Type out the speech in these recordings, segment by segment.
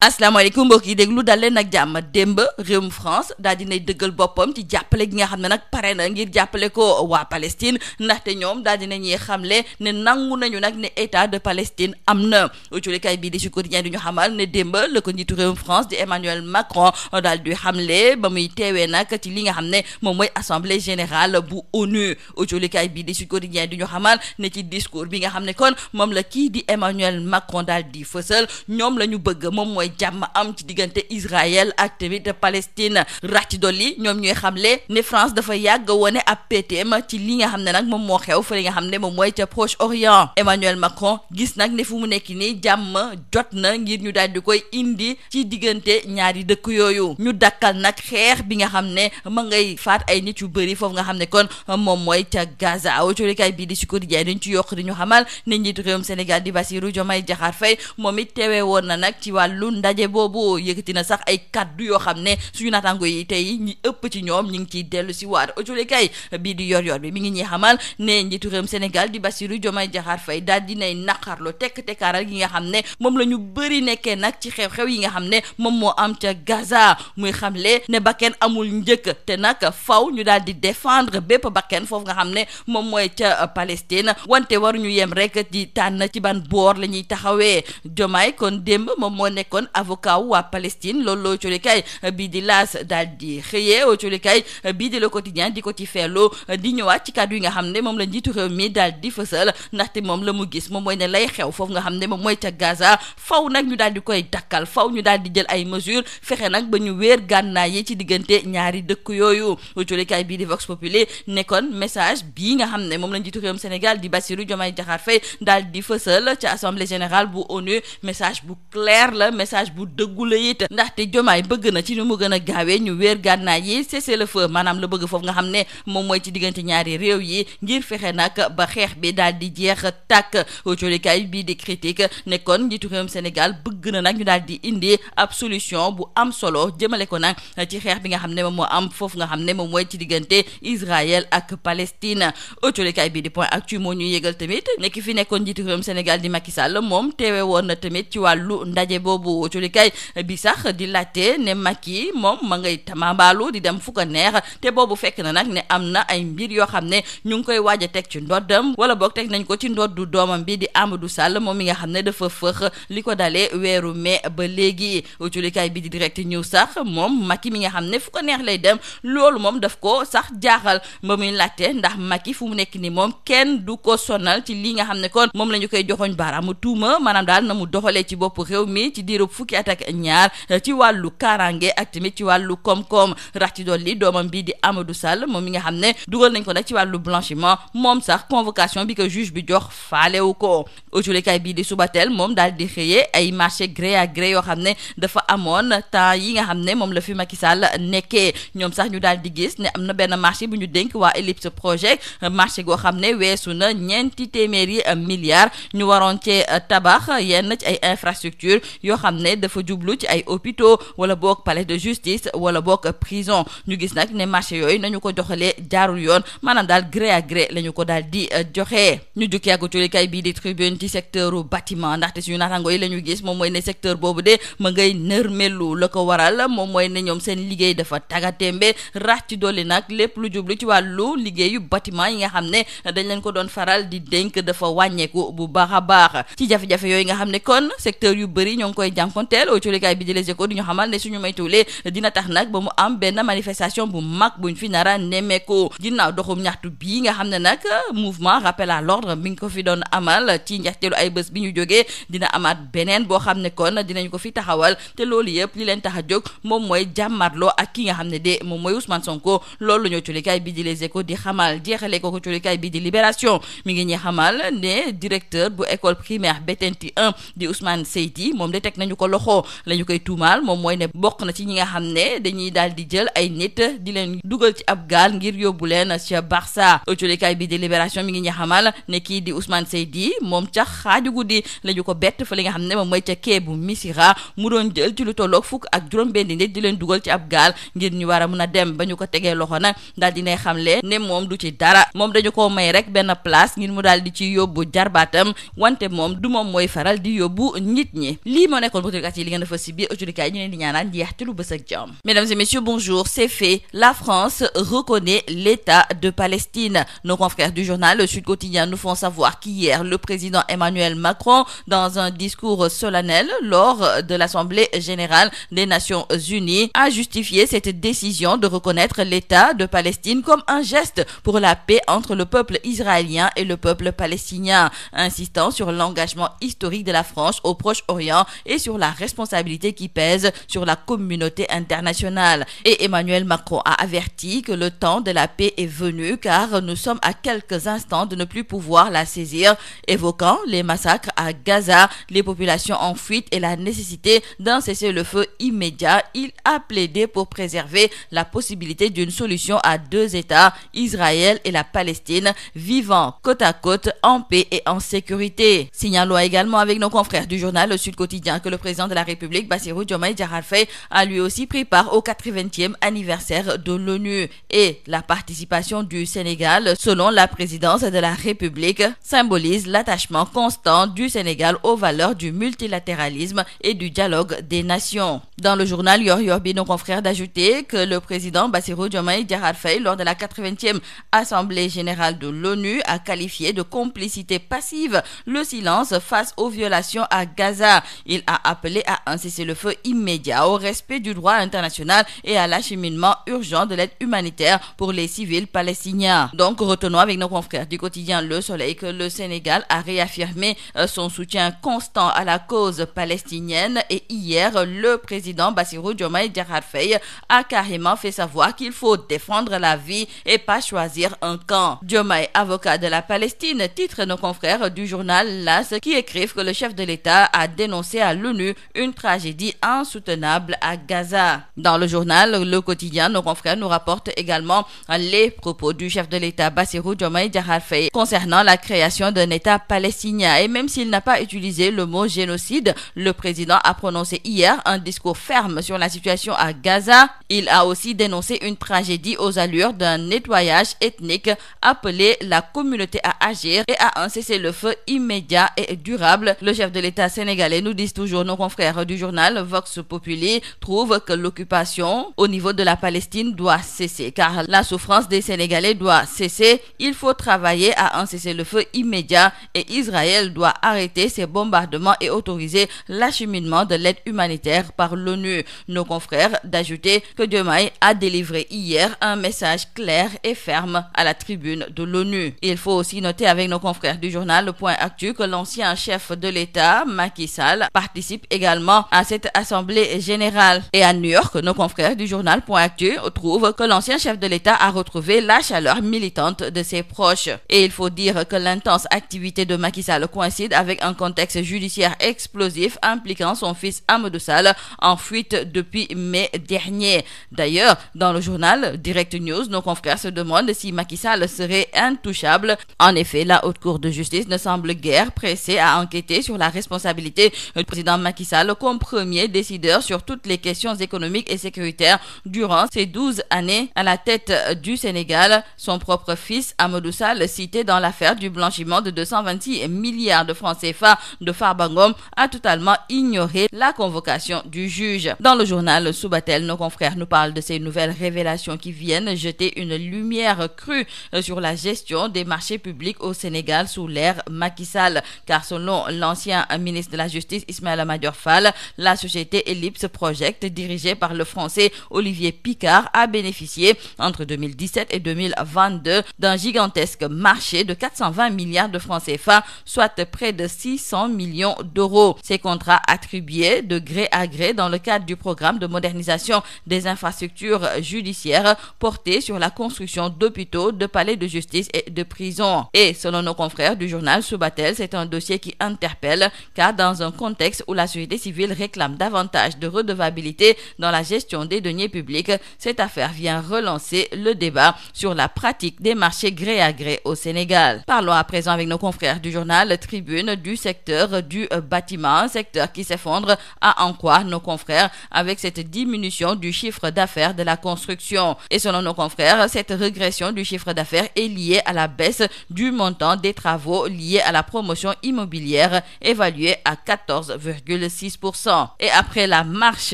asalaamaaleykum mbokk yi déglu dal leen nag jàmm démb réewum France daal dinay dëggal boppam ci jàppale gi nga xam ne nag pare na ngir jàppale ko waa Palestine ndaxte ñoom daal dinañuy xamle ne nangu nañu nag ne état de Palestine am na uculikaay bii di si quotidien di ñu xamal ne démb la ko njiitu réewum France di Emmanuel Macron daal di xamle ba muy teewee nag ci li nga xam ne moom mooy assemblée générale bu ONU uculikaay bii di si quotidien di ñu xamal ne ci discours bi nga xam ne kon moom la kii di Emmanuel Macron daal di fësal ñoom la ñu bëgg moom mooy jàmm am ci diggante Israël ak tamit Palestine rax ci dolli ñoom ñuy xamle ne France dafa yàgg wone ab péeteem ci li nga xam ne nag moom moo xew fa li nga xam ne moom mooy ca Proche-Orient. Emmanuel Macron gis nag ne fu mu nekk nii jàmm jot na ngir ñu daal di koy indi ci diggante ñaari dëkk yooyu ñu dakkal nag xeex bi nga xam ne ma ngay faat ay nit yu bëri foofu nga xam ne kon moom mooy ca Gaza autolikaay bii di si quotidien dañ ci yokk di ñu xamal ne njiitu réewum Sénégal di Bassirou Diomaye Diakhar Faye moom it teewee woon na nag ci wàllu ndaje boobu yëkkati na sax ay kaddu yoo xam ne suñu naataango yi tey ñi ëpp ci ñoom ñi ngi ciy dellu si waat autolikaay bii di yor bi mi ngi ñuy xamal ne njiitu réewum Sénégal di Bassirou Diomaye Diakhar Faye daal dinay naqarlo tekkaaral gi nga xam ne moom la ñu bëri nekkee nag ci xew-xew yi nga xam ne moom moo am ca Gaza muy xamle ne bakken amul njëkk te nag faw ñu daal di défendre bépp bakken foofu nga xam ne moom mooy ca Palestine wante waruñu yem rek di tànn ci ban boor la ñuy taxawee Diomaye kon démb moom moo nekkoon avocat waa Palestine loolu la colikaay bii di laas daal di xëyee colikaay bii di Le Quotidien di ko ci feelu di ñëwaat ci kàddu yi nga xam ne moom la njiitu réew mi daal di fësal ndaxte moom la mu gis moom mooy ne lay xew foofu nga xam ne moom mooy ca Gaza faw nag ñu daal di koy dakkal faw ñu daal di jël ay mesures fexe nag ba ñu wéer gànnaay yi ci diggante ñaari dëkk yooyu colikaay bii di Vox Populi nekkoon message bii nga xam ne moom la njiitu réewum Sénégal di Bassirou Diomaye Diakhar Faye daal di fësal ca assemblée générale bu ONU message bu clair la message bu dëggu la it ndaxte Diomaye bëgg na ci nu mu gën a gaawee ñu wéer gànnaay yi cessez-le-feu maanaam la bëgg foofu nga xam ne moom mooy ci diggante ñaari réew yi ngir fexe nag ba xeex bi daal di jeex tàkk colikaay bii di critique nekkoon njiitu réewum Sénégal bëgg na nag ñu daal di indi ab solution bu am solo jëmale ko nag ci xeex bi nga xam ne moom moo am foofu nga xam ne moom mooy ci diggante Israël ak Palestine colikaay bii di Point Actu moo ñuy yëgal tamit nekk fi nekkoon njiitu réewum Sénégal di Macky Sall moom teewe woon na tamit ci wàllu ndaje boobu colikaay bi sax di laajte ne Macky moom ma ngay tamambaalu di dem fu ko neex te boobu fekk na nag ne am na ay mbir yoo xam ne ñu ngi koy waaj a teg ci ndoddam wala boog teg nañ ko ci ndoddu doomam bi di Amadou Sall moom mi nga xam ne dafa fëx li ko dalee weeru mai ba léegi culikaay bi di direct ñëw sax moom Macky mi nga xam ne fu ko neex lay dem loolu moom daf ko sax jaaxal ba muy laajte ndax Macky fu mu nekk ni moom kenn du ko sonal ci li nga xam ne kon moom la ñu koy joxoñ baaraamu tuuma maanaam daal na mu doxalee ci bopp réew mi ci diirub fukki at ak ñaar ci wàllu kaaraange ak tamit ci wàllu koom-koom rax ci dolli doomam bii di Amadou Sall moom mi nga xam ne dugal nañ ko nag ci wàllu blanchiment moom sax convocation bi ko juge bi jox faalewu ko autolikaay bii di Subatel moom daal di xëyee ay marché gré à gré yoo xam ne dafa amoon temps yi nga xam ne moom la fi Macky Sall nekkee ñoom sax ñu daal di gis ne am na benn marché bu ñu dénk waa Ellipse Project marché goo xam ne weesu na 400 milliards ñu waroon cee tabax yenn ci ay infrastructure yoo xam ne dafa jublu ci ay hôpitaux wala boog palais de justice wala boog prison ñu gis nag ne marché yooyu nañu ko joxalee jaarul yoon maanaam daal gré à gré la ñu ko daal di joxee ñu jukkee ak culikaay bii di Tribune ci secteur bâtiment ndaxte suñu naataango yi la ñu gis moom mooy ne secteur boobu de ma ngay nërmelu la ko waral moom mooy ne ñoom seen liggéey dafa tagatémbe rax ci dolli nag lépp lu jublu ci wàllu liggéeyu bâtiment yi nga xam ne dañ leen ko doon faral di dénk dafa wàññeeku bu baax a baax ci jafe-jafe yooyu nga xam ne kon secteur yu bëri ñoo ngi koy jànkonteel culikaay bi di Les Échos di ñu xamal ne suñu maytuwulee dina tax nag ba mu am benn manifestation bu mag buñ fi nara nemmeeku ginnaaw doxum ñaxtu bii nga xam ne nag mouvement rappel à l'ordre bi nga ko fi doon amal ci njaxteelu ay bés bi ñu jógee dina amaat beneen boo xam ne kon dinañ ko fi taxawal te loolu yëpp li leen tax a jóg moom mooy jàmmarloo ak ki nga xam ne de moom mooy Ousmane Sonko loolu ñoo culikaay bi di Les Échos di xamal jeexale ko culikaay bi di Libération mi ngi ñuy xamal ne directeur bu école primaire Bettenty 1 di Ousmane Seydi moom de teg nañu ko loxo la ñu koy tuumaal moom mooy ne bokk na ci ñi nga xam ne dañuy daal di jël ay nit di leen dugal ci ab gaal ngir yóbbu leen ca Barça culikaay bi di Libération mi ngi ñu xamal ne kii di Ousmane Seydi moom ca xaaju guddi la ñu ko bett fa li nga xam ne moom mooy ca quai bu Missirah mu doon jël ci lu tolloog fukk ak juróom-benn nit di leen dugal ci ab gaal ngir ñu war a mun a dem ba ñu ko tegee loxo nag daal di ne xamle ne moom du ci dara moom dañu ko may rek benn place ngir mu daal di ci yóbbu jarbaatam wante moom du moom mooy faral di yóbbu nit ñi lii moo nekkoon mbokk yi li ngeen dafa si biir ëcculikaay ñu leen di ñaanaan njeextalu bës ak jàmm. Mesdames et messieurs, bonjour, c'est fait. La France reconnaît l'État de Palestine. Nos confrères du journal Le Sud Quotidien nous font savoir qu'hier, le président Emmanuel Macron, dans un discours solennel lors de l'Assemblée générale des Nations Unies, a justifié cette décision de reconnaître l'État de Palestine comme un geste pour la paix entre le peuple israélien et le peuple palestinien, insistant sur l'engagement historique de la France au Proche-Orient et sur la responsabilité qui pèse sur la communauté internationale. Et Emmanuel Macron a averti que le temps de la paix est venu car nous sommes à quelques instants de ne plus pouvoir la saisir, évoquant les massacres à Gaza, les populations en fuite et la nécessité d'un cessez-le-feu immédiat. Il a plaidé pour préserver la possibilité d'une solution à deux États, Israël et la Palestine, vivant côte à côte en paix et en sécurité. Signalons également avec nos confrères du journal Le Sud Quotidien que le président de la République, Bassirou Diomaye Diakhar Faye, a lui aussi pris part au 80e anniversaire de l'ONU. Et la participation du Sénégal, selon la présidence de la République, symbolise l'attachement constant du Sénégal aux valeurs du multilatéralisme et du dialogue des nations. Dans le journal Yoor bi, nos confrères d'ajouter que le président Bassirou Diomaye Diakhar Faye, lors de la 80e Assemblée générale de l'ONU, a qualifié de complicité passive le silence face aux violations à Gaza. Il a appelé à un cessez-le-feu immédiat, au respect du droit international et à l'acheminement urgent de l'aide humanitaire pour les civils palestiniens. Donc, retenons avec nos confrères du quotidien Le Soleil que le Sénégal a réaffirmé son soutien constant à la cause palestinienne et hier, le président Bassirou Diomaye Diakhar Faye a carrément fait savoir qu'il faut défendre la vie et pas choisir un camp. Diomaye, avocat de la Palestine, titre nos confrères du journal L'As qui écrivent que le chef de l'État a dénoncé à l'ONU une tragédie insoutenable à Gaza. Dans le journal Le Quotidien, nos confrères nous rapportent également les propos du chef de l'État Bassirou Diomaye Diakhar Faye concernant la création d'un État palestinien. Et même s'il n'a pas utilisé le mot génocide, le président a prononcé hier un discours ferme sur la situation à Gaza. Il a aussi dénoncé une tragédie aux allures d'un nettoyage ethnique, appelé la communauté à agir et à un cessez-le-feu immédiat et durable. Le chef de l'État sénégalais, nous disent toujours nos confrères du journal Vox Populi, trouve que l'occupation au niveau de la Palestine doit cesser car la souffrance des Sénégalais doit cesser. Il faut travailler à un cessez-le-feu immédiat et Israël doit arrêter ses bombardements et autoriser l'acheminement de l'aide humanitaire par l'ONU. Nos confrères d'ajouter que Diomaye a délivré hier un message clair et ferme à la tribune de l'ONU. Il faut aussi noter avec nos confrères du journal Le Point Actu que l'ancien chef de l'État, Macky Sall, participe également à cette assemblée générale. Et à New York, nos confrères du journal Point Actu trouvent que l'ancien chef de l'État a retrouvé la chaleur militante de ses proches. Et il faut dire que l'intense activité de Macky Sall coïncide avec un contexte judiciaire explosif impliquant son fils Amadou Sall en fuite depuis mai dernier. D'ailleurs, dans le journal Direct News, nos confrères se demandent si Macky Sall serait intouchable. En effet, la Haute Cour de justice ne semble guère pressée à enquêter sur la responsabilité du président Macky Sall comme premier décideur sur toutes les questions économiques et sécuritaires durant ces 12 années à la tête du Sénégal. Son propre fils Amadou Sall, cité dans l'affaire du blanchiment de 226 milliards de francs CFA de Farba Ngom, a totalement ignoré la convocation du juge. Dans le journal Subatel, nos confrères nous parlent de ces nouvelles révélations qui viennent jeter une lumière crue sur la gestion des marchés publics au Sénégal sous l'ère Macky Sall. Car selon l'ancien ministre de la Justice Ismaïla Madior Fall, la société Ellipse Project, dirigée par le français Olivier Picard, a bénéficié entre 2017 et 2022 d'un gigantesque marché de 420 milliards de francs CFA, soit près de 600 millions d'euros. Ces contrats attribués de gré à gré dans le cadre du programme de modernisation des infrastructures judiciaires porté sur la construction d'hôpitaux, de palais de justice et de prisons. Et selon nos confrères du journal Subatel, c'est un dossier qui interpelle car dans un contexte où la société civile réclame davantage de redevabilité dans la gestion des deniers publics, cette affaire vient relancer le débat sur la pratique des marchés gré à gré au Sénégal. Parlons à présent avec nos confrères du journal Tribune du secteur du bâtiment, secteur qui s'effondre, à en croire nos confrères confrères, avec cette diminution du chiffre d'affaires de la construction. Et selon nos confrères, cette régression du chiffre d'affaires est liée à la baisse du montant des travaux liés à la promotion immobilière, évaluée à 14,6%. Et après la marche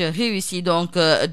réussie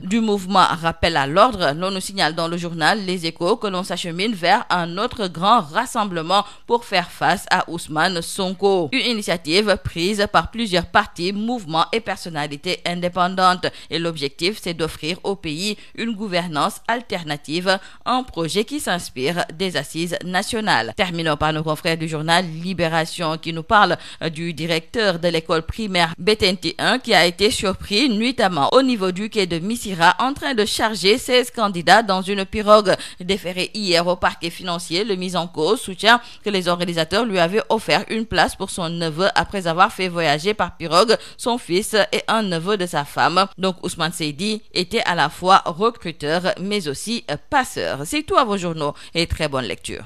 du mouvement Rappel à l'ordre, l'on nous signale dans le journal Les Échos que l'on s'achemine vers un autre grand rassemblement pour faire face à Ousmane Sonko. Une initiative prise par plusieurs partis, mouvements et personnalités indépendantes. Et l'objectif, c'est d'offrir au pays une gouvernance alternative, un projet qui s'inspire des assises nationales. Terminons par nos confrères du journal Libération qui nous parle du directeur de l'école primaire Bettenty 1 qui a été surpris nuitamment au niveau du quai de Missirah en train de charger 16 candidats dans une pirogue. Déféré hier au parquet financier, le mis en cause soutient que les organisateurs lui avaient offert une place pour son neveu après avoir fait voyager par pirogue son fils et un neveu de sa femme. Donc Ousmane Seydi était à la fois recruteur mais aussi passeur. C'est tout à vos journaux et très bonne lecture.